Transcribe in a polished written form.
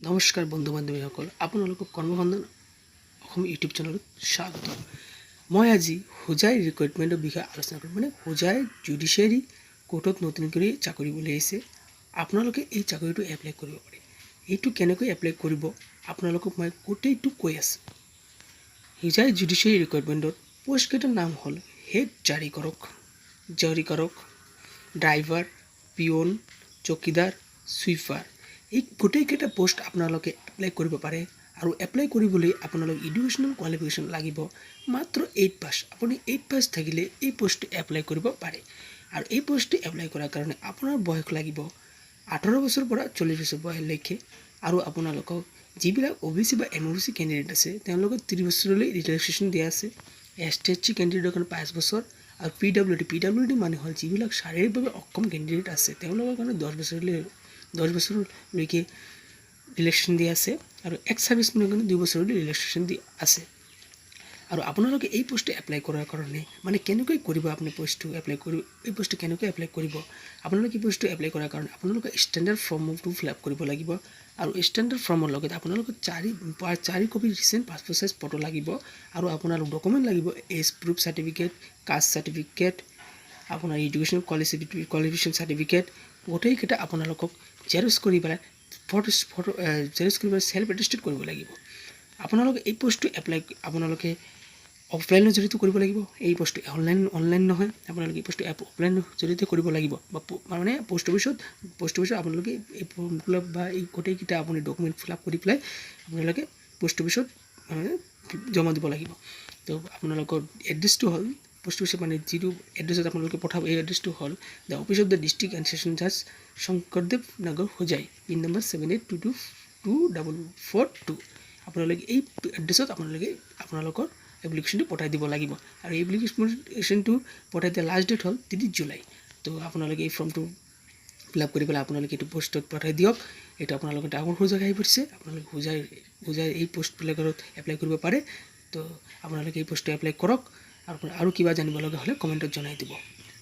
নমস্কাৰ বন্ধু বান্ধৱীসকল, আপোনালোকক কৰ্মসন্ধান অসম ইউটিউব চেনেলত স্বাগত। মই আজি হোজাই ৰিক্ৰুইটমেণ্টৰ বিষয়ে আলোচনা কৰিম। হোজাই জুডিচিয়াৰী কোৰ্টত নতুন কৰি চাকৰি উলিয়াইছে। আপোনালোকে এই চাকৰিটো এপ্লাই কৰিব পাৰে। এইটো কেনেকৈ এপ্লাই কৰিব আপোনালোকক মই গোটেইটো কৈ আছোঁ। হোজাই জুডিচিয়াৰী ৰিক্ৰুইটমেণ্টত পোষ্টকেইটাৰ নাম হ'ল হেড জাৰিকাৰক, ড্ৰাইভাৰ, পিয়ন, চকীদাৰ, সুইপাৰ। এই গোটেইকেইটা পোষ্ট আপোনালোকে এপ্লাই কৰিব পাৰে। আৰু এপ্লাই কৰিবলৈ আপোনালোক এডুকেশ্যনেল কোৱালিফিকেশ্যন লাগিব মাত্ৰ 8 পাছ। আপুনি 8 পাছ থাকিলে এই পোষ্টটো এপ্লাই কৰিব পাৰে। আৰু এই পোষ্টটো এপ্লাই কৰাৰ কাৰণে আপোনাৰ বয়স লাগিব 18 বছৰৰ পৰা 40 বছৰ বয়সলৈকে। আৰু আপোনালোকক যিবিলাক OBC বা MOBC কেণ্ডিডেট আছে তেওঁলোকক 30 বছৰলৈ ৰিলেক্সেশ্যন দিয়া আছে। ST কেণ্ডিডেটৰ কাৰণে 5 বছৰ। আৰু PWD মানে হ'ল যিবিলাক শাৰীৰিকভাৱে অক্ষম কেণ্ডিডেট আছে তেওঁলোকৰ কাৰণে 10 বছৰলৈকে ৰিলেক্সেশ্যন দিয়া আছে। আৰু এক্স ছাৰ্ভিচমেনৰ কাৰণে 2 বছৰলৈ ৰিলেক্সেশ্যন দিয়া আছে। আৰু আপোনালোকে এই পোষ্টটো এপ্লাই কৰাৰ কাৰণে কেনেকৈ কৰিব, আপুনি পোষ্টটো এপ্লাই কৰিব, এই পোষ্টটো কেনেকৈ এপ্লাই কৰিব, আপোনালোকে এই পোষ্টটো এপ্লাই কৰাৰ কাৰণে আপোনালোকে ষ্টেণ্ডাৰ্ড ফৰ্মটো ফিল আপ কৰিব লাগিব। আৰু ষ্টেণ্ডাৰ্ড ফৰ্মৰ লগত আপোনালোকৰ 4 copy recent passport size photo লাগিব। আৰু আপোনালোক ডকুমেণ্ট লাগিব age proof certificate, caste certificate, আপোনাৰ এডুকেশ্যন কোৱালিফিকেশ্যন চাৰ্টিফিকেট গোটেইকেইটা আপোনালোকক জেৰক্স কৰি পেলাই চেল্ফ এটেষ্টেড কৰিব লাগিব। আপোনালোকে এই পোষ্টটো এপ্লাই আপোনালোকে অফলাইনৰ জৰিয়তে কৰিব লাগিব। এই পোষ্টটো অনলাইন নহয়, আপোনালোকে এই পোষ্টটো অফলাইনৰ জৰিয়তে কৰিব লাগিব। বা পোষ্ট অফিচত আপোনালোকে এই ফৰ্ম ফিল আপ বা এই গোটেইকেইটা আপুনি ডকুমেণ্ট ফিল আপ কৰি পেলাই আপোনালোকে পোষ্ট অফিচত জমা দিব লাগিব। তো আপোনালোকৰ এড্ৰেছটো হ'ল পোষ্ট অফিচত যিটো এড্ৰেছত আপোনালোকে পঠাব, এই এড্ৰেছটো হ'ল the office of the district and session জাজ শংকৰদেৱ নগৰ হোজাই, পিন নম্বৰ 78222442। আপোনালোকে এই এড্ৰেছত আপোনালোকৰ এপ্লিকেশ্যনটো পঠাই দিব লাগিব। আৰু এপ্লিকেশ্যনটো পঠাই দিয়া লাষ্ট ডেট হ'ল 30 জুলাই। তো আপোনালোকে এই ফৰ্মটো ফিল আপ কৰি পেলাই আপোনালোকে এইটো পোষ্টত পঠাই দিয়ক। এইটো আপোনালোকে ডাঙৰ হোজাই আহি পৰিছে। আপোনালোকে হোজাই এই পোষ্টবিলাকত এপ্লাই কৰিব পাৰে। তো আপোনালোকে এই পোষ্টটো এপ্লাই কৰক। আৰু কিবা জানিব লগা হ'লে কমেণ্টত জনাই দিব।